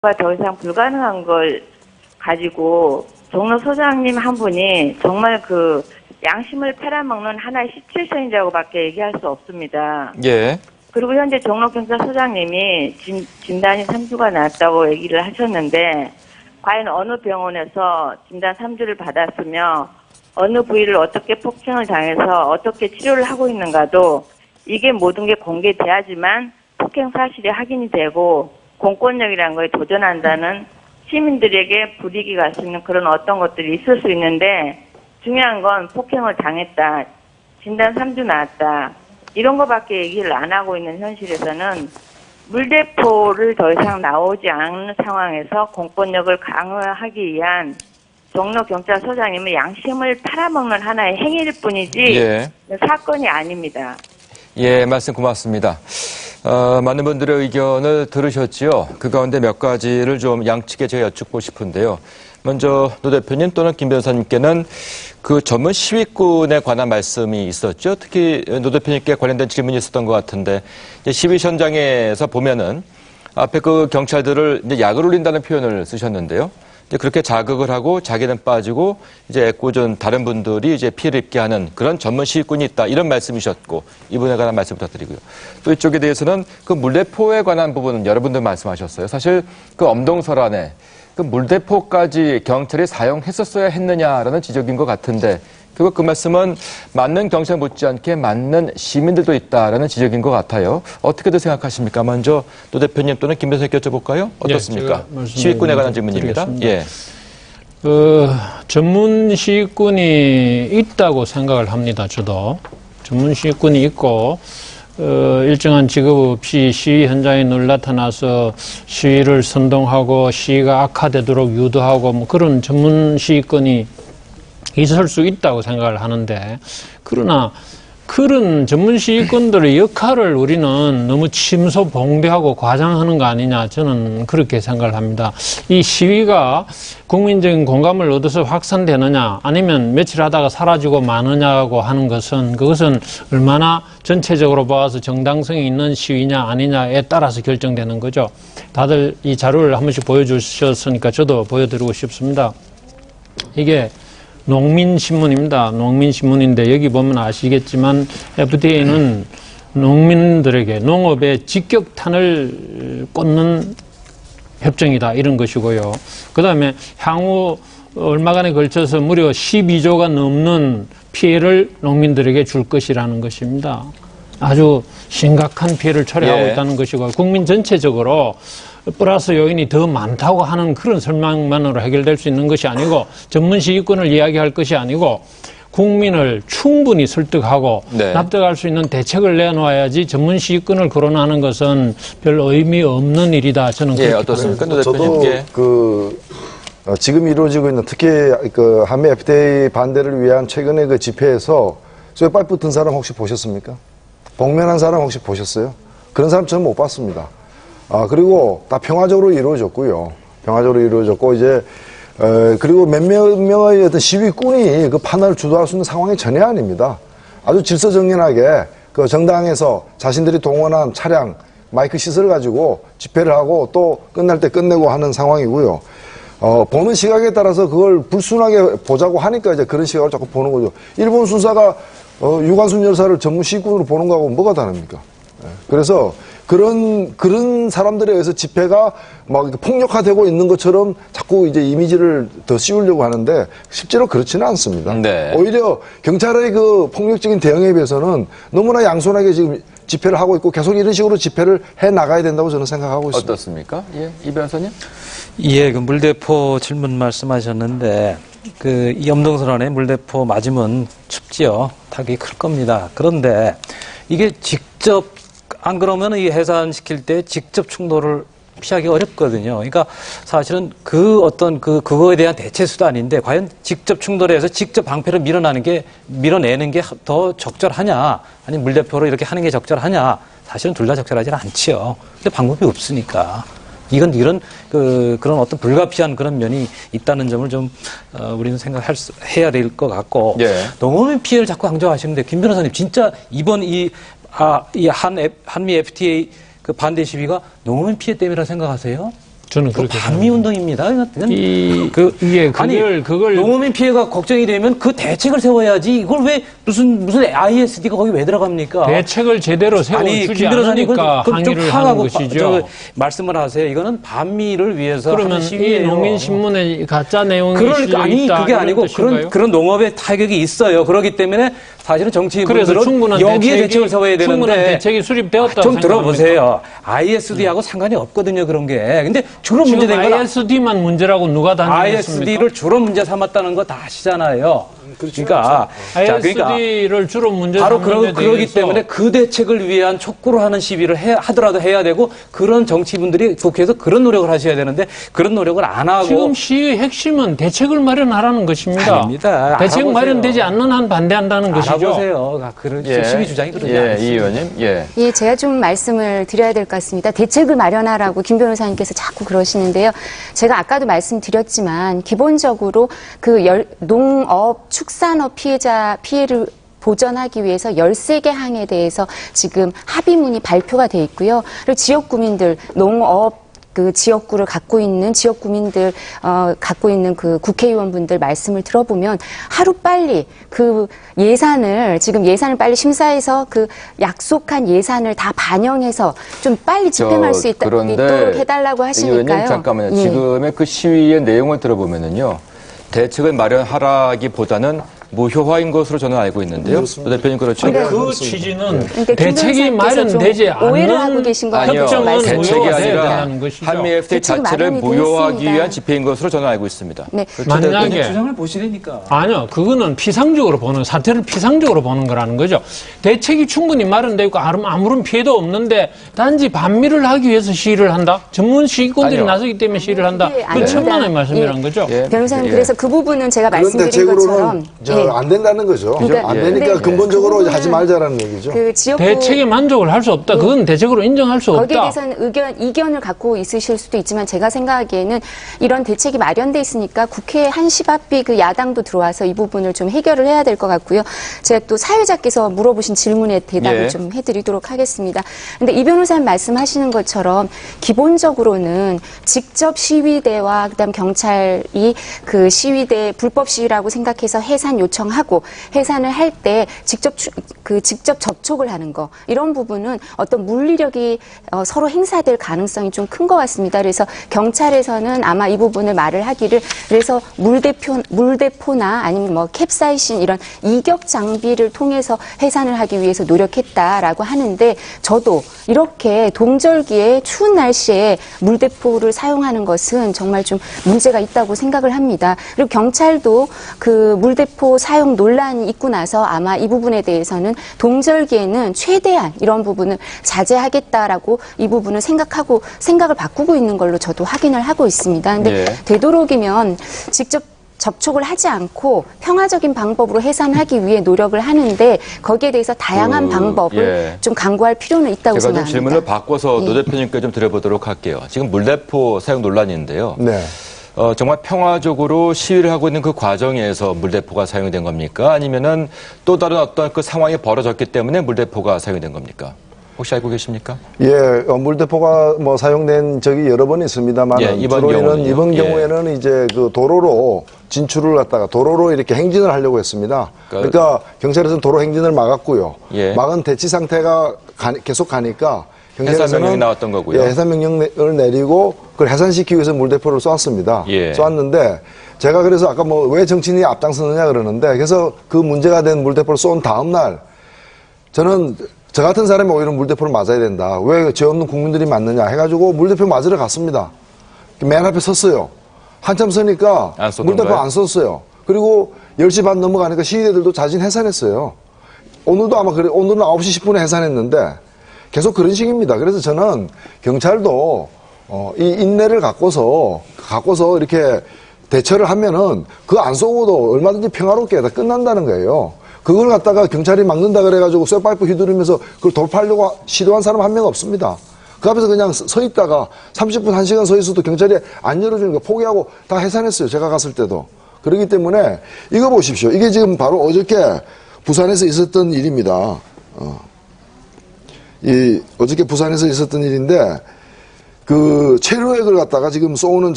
더 이상 불가능한 걸 가지고 종로소장님 한 분이 정말 그 양심을 팔아먹는 하나의 시츄에이션이라고밖에 얘기할 수 없습니다. 예. 그리고 현재 종로경찰서장님이 진단이 3주가 났다고 얘기를 하셨는데 과연 어느 병원에서 진단 3주를 받았으며 어느 부위를 어떻게 폭행을 당해서 어떻게 치료를 하고 있는가도 이게 모든 게 공개돼야지만 폭행 사실이 확인이 되고 공권력이라는 거에 도전한다는 시민들에게 불이익이 갈 수 있는 그런 어떤 것들이 있을 수 있는데 중요한 건 폭행을 당했다. 진단 3주 나왔다. 이런 거밖에 얘기를 안 하고 있는 현실에서는 물대포를 더 이상 나오지 않는 상황에서 공권력을 강화하기 위한 종로경찰서장님은 양심을 팔아먹는 하나의 행위일 뿐이지 예. 사건이 아닙니다. 예, 말씀 고맙습니다. 많은 분들의 의견을 들으셨지요. 그 가운데 몇 가지를 좀 양측에 제가 여쭙고 싶은데요. 먼저 노 대표님 또는 김 변호사님께는 그 전문 시위꾼에 관한 말씀이 있었죠. 특히 노 대표님께 관련된 질문이 있었던 것 같은데 시위 현장에서 보면은 앞에 그 경찰들을 이제 약을 올린다는 표현을 쓰셨는데요. 이제 그렇게 자극을 하고 자기는 빠지고 이제 애꿎은 다른 분들이 이제 피해를 입게 하는 그런 전문 시위꾼이 있다 이런 말씀이셨고 이분에 관한 말씀 부탁드리고요. 또 이쪽에 대해서는 그 물대포에 관한 부분은 여러분들 말씀하셨어요. 사실 그 엄동설안에 그 물대포까지 경찰이 사용했었어야 했느냐라는 지적인 것 같은데 결국 그 말씀은 맞는 경찰 못지않게 맞는 시민들도 있다라는 지적인 것 같아요. 어떻게들 생각하십니까? 먼저 노 대표님 또는 김 변호사님께 여쭤볼까요? 어떻습니까? 예, 시위꾼에 관한 질문입니다. 예. 전문 시위꾼이 있다고 생각을 합니다. 저도 전문 시위꾼이 있고 일정한 직업 없이 시위 현장에 늘 나타나서 시위를 선동하고 시위가 악화되도록 유도하고 뭐 그런 전문 시위꾼이 있을 수 있다고 생각을 하는데 그러나 그런 전문 시위꾼들의 역할을 우리는 너무 침소봉대하고 과장하는 거 아니냐 저는 그렇게 생각을 합니다. 이 시위가 국민적인 공감을 얻어서 확산되느냐 아니면 며칠 하다가 사라지고 마느냐고 하는 것은 그것은 얼마나 전체적으로 봐서 정당성이 있는 시위냐 아니냐에 따라서 결정되는 거죠. 다들 이 자료를 한 번씩 보여주셨으니까 저도 보여드리고 싶습니다. 이게 농민신문입니다. 농민신문인데 여기 보면 아시겠지만 FDA는 농민들에게 농업에 직격탄을 꽂는 협정이다 이런 것이고요. 그 다음에 향후 얼마간에 걸쳐서 무려 12조가 넘는 피해를 농민들에게 줄 것이라는 것입니다. 아주 심각한 피해를 초래하고 예. 있다는 것이고 국민 전체적으로 플러스 요인이 더 많다고 하는 그런 설명만으로 해결될 수 있는 것이 아니고 전문 시위꾼을 이야기할 것이 아니고 국민을 충분히 설득하고 네. 납득할 수 있는 대책을 내놓아야지 전문 시위꾼을 거론하는 것은 별 의미 없는 일이다. 저는 예, 그렇게 어떻습니까? 노 저도 대표님. 지금 이루어지고 있는 특히 그 한미 FTA 반대를 위한 최근의 그 집회에서 쇠파이프 든 사람 혹시 보셨습니까? 복면한 사람 혹시 보셨어요? 그런 사람 저는 못 봤습니다. 그리고 다 평화적으로 이루어졌고요. 평화적으로 이루어졌고, 이제, 그리고 몇몇 명의 어떤 시위꾼이 그 판단을 주도할 수 있는 상황이 전혀 아닙니다. 아주 질서정연하게 그 정당에서 자신들이 동원한 차량, 마이크 시설을 가지고 집회를 하고 또 끝날 때 끝내고 하는 상황이고요. 보는 시각에 따라서 그걸 불순하게 보자고 하니까 이제 그런 시각을 자꾸 보는 거죠. 일본 순사가 유관순 열사를 전문 시위꾼으로 보는 거하고 뭐가 다릅니까? 그래서 그런 사람들에 의해서 집회가 막 폭력화되고 있는 것처럼 자꾸 이제 이미지를 더 씌우려고 하는데 실제로 그렇지는 않습니다. 네. 오히려 경찰의 그 폭력적인 대응에 비해서는 너무나 양손하게 지금 집회를 하고 있고 계속 이런 식으로 집회를 해 나가야 된다고 저는 생각하고 있습니다. 어떻습니까? 예, 이 변호사님? 예, 그 물대포 질문 말씀하셨는데 이 염동설안에 물대포 맞으면 춥지요. 타격이 클 겁니다. 그런데 이게 직접 안 그러면 이 해산시킬 때 직접 충돌을 피하기 어렵거든요. 그러니까 사실은 그거에 대한 대체 수단인데 과연 직접 충돌해서 직접 방패를 밀어내는 게 더 적절하냐, 아니면 물대포로 이렇게 하는 게 적절하냐, 사실은 둘 다 적절하지는 않지요. 근데 방법이 없으니까. 이런 그런 어떤 불가피한 그런 면이 있다는 점을 좀 우리는 해야 될 것 같고 예. 농업의 피해를 자꾸 강조하시는데 김 변호사님 진짜 이번 이 한미 FTA 그 반대 시위가 농업인 피해 때문이라고 생각하세요? 저는 그렇게 반미 운동입니다. 이건 그걸 농어민 피해가 걱정이 되면 그 대책을 세워야지. 이걸 왜 무슨 ISD가 거기 왜 들어갑니까? 대책을 제대로 세워주지 않으니까 항의를 하는 것이죠. 말씀을 하세요. 이거는 반미를 위해서 그러면 하는 이 시위예요. 농민신문에 가짜 내용이 그러니까 아니 있다 그게 아니고 그런 농업의 타격이 있어요. 그렇기 때문에 사실은 그래서 정치인분들은 충분한 여기에 대책을 세워야 충분한 되는데 대책이 수립되었다고 좀 생각합니까? 들어보세요. ISD하고 상관이 없거든요. 그런 게. 근데 주로 지금 문제된 건 ISD만 문제라고 누가 단정했습니까? ISD를 주로 문제 삼았다는 거 다 아시잖아요. 그러니까 ISD를 주로 문제 바로 삼는 데 그러기 대해서 때문에 그 대책을 위한 촉구를 하는 시위를 하더라도 해야 되고 그런 정치분들이 국회에서 그런 노력을 하셔야 되는데 그런 노력을 안 하고 지금 시위의 핵심은 대책을 마련하라는 것입니다. 아닙니다. 대책 알아보세요. 마련되지 않는 한 반대한다는 것이죠. 알아보세요. 그런 시위 주장이 그러지 않습니다. 이 의원님, 예, 제가 좀 말씀을 드려야 될 것 같습니다. 대책을 마련하라고 김 변호사님께서 자꾸 그러시는데요. 제가 아까도 말씀드렸지만 기본적으로 그 농업, 축산업 피해를 보전하기 위해서 13개 항에 대해서 지금 합의문이 발표가 돼 있고요. 그리고 지역 구민들, 농업 그 지역구를 갖고 있는 지역 구민들 갖고 있는 그 국회의원분들 말씀을 들어보면 하루 빨리 그 지금 예산을 빨리 심사해서 그 약속한 예산을 다 반영해서 좀 빨리 집행할 수 있도록 해달라고 하시니까요. 의원님 잠깐만요. 예. 지금의 그 시위의 내용을 들어보면은요. 대책을 마련하라기보다는 무효화인 것으로 저는 알고 있는데요. 노 대표님 그렇죠? 그 취지는 그러니까 대책이 김 변호사님께서 마련되지 좀 오해를 하고 않는 계신 것 아니요. 같아요. 협정은 대책이 무효화돼야 아니라 된다는 것이죠. 한미 FTA 대책이 자체를 마련이 무효화하기 됐습니다. 위한 집회인 것으로 저는 알고 있습니다. 네. 만약에 주장을 보시라니까. 아니요, 그거는 사태를 피상적으로 보는 거라는 거죠. 대책이 충분히 마련되어 있고 아무런 피해도 없는데 단지 반미를 하기 위해서 시위를 한다? 전문 시위꾼들이 아니요. 나서기 때문에 시위를 한다? 예, 그건 아닙니다. 천만의 말씀이라는 거죠. 예. 변호사님 예. 그래서 그 부분은 제가 그런 말씀드린 대책으로는 것처럼 안 된다는 거죠. 그러니까 안 예. 되니까 근데 근본적으로 그 부분은 하지 말자라는 얘기죠. 그 지역구 대책에 만족을 할 수 없다. 그건 대책으로 인정할 수 거기에 없다. 대해서는 이견을 갖고 있으실 수도 있지만 제가 생각하기에는 이런 대책이 마련돼 있으니까 국회에 한시바삐 그 야당도 들어와서 이 부분을 좀 해결을 해야 될 것 같고요. 제가 또 사회자께서 물어보신 질문에 대답을 예. 좀 해드리도록 하겠습니다. 근데 이 변호사님 말씀하시는 것처럼 기본적으로는 직접 시위대와 그다음 경찰이 그 시위대 불법 시위라고 생각해서 해산 요청하고 해산을 할 때 직접 접촉을 하는 거 이런 부분은 어떤 물리력이 서로 행사될 가능성이 좀 큰 것 같습니다. 그래서 경찰에서는 아마 이 부분을 말을 하기를 그래서 물대포나 아니면 뭐 캡사이신 이런 이격 장비를 통해서 해산을 하기 위해서 노력했다라고 하는데 저도 이렇게 동절기에 추운 날씨에 물대포를 사용하는 것은 정말 좀 문제가 있다고 생각을 합니다. 그리고 경찰도 그 물대포 사용 논란이 있고 나서 아마 이 부분에 대해서는 동절기에는 최대한 이런 부분을 자제하겠다라고 이 부분을 생각을 바꾸고 있는 걸로 저도 확인을 하고 있습니다. 근데 예. 되도록이면 직접 접촉을 하지 않고 평화적인 방법으로 해산하기 위해 노력을 하는데 거기에 대해서 다양한 방법을 예. 좀 강구할 필요는 있다고 제가 좀 생각합니다. 질문을 바꿔서 예. 노 대표님께 좀 드려보도록 할게요. 지금 물대포 사용 논란인데요. 네. 정말 평화적으로 시위를 하고 있는 그 과정에서 물대포가 사용이 된 겁니까? 아니면은 또 다른 어떤 그 상황이 벌어졌기 때문에 물대포가 사용이 된 겁니까? 혹시 알고 계십니까? 예, 물대포가 뭐 사용된 적이 여러 번 있습니다만 예, 이번 주로는 경우는요? 이번 예. 경우에는 이제 그 도로로 진출을 갖다가 도로로 이렇게 행진을 하려고 했습니다. 그러니까 경찰에서는 도로 행진을 막았고요. 예. 막은 대치 상태가 계속 가니까 해산 명령이 나왔던 거고요. 예, 해산 명령을 내리고 그걸 해산시키기 위해서 물대포를 쏘았습니다. 예. 쏘았는데 제가 그래서 아까 뭐 왜 정치인이 앞장서느냐 그러는데 그래서 그 문제가 된 물대포를 쏜 다음 날 저는 저 같은 사람이 오히려 물대포를 맞아야 된다. 왜 죄 없는 국민들이 맞느냐 해가지고 물대포 맞으러 갔습니다. 맨 앞에 섰어요. 한참 서니까 안 쏘던가요? 물대포 안 쏘았어요. 그리고 10시 반 넘어가니까 시위대들도 자진 해산했어요. 오늘도 아마 그래, 오늘은 9시 10분에 해산했는데 계속 그런 식입니다. 그래서 저는 경찰도 이 인내를 갖고서 이렇게 대처를 하면은 그거 안 쏘고도 얼마든지 평화롭게 다 끝난다는 거예요. 그걸 갖다가 경찰이 막는다 그래가지고 쇠파이프 휘두르면서 그걸 돌파하려고 시도한 사람 한 명 없습니다. 그 앞에서 그냥 서 있다가 30분, 1시간 서 있어도 경찰이 안 열어주니까 포기하고 다 해산했어요. 제가 갔을 때도. 그렇기 때문에 이거 보십시오. 이게 지금 바로 어저께 부산에서 있었던 일입니다. 어저께 부산에서 있었던 일인데 그 체류액을 갖다가 지금 쏘는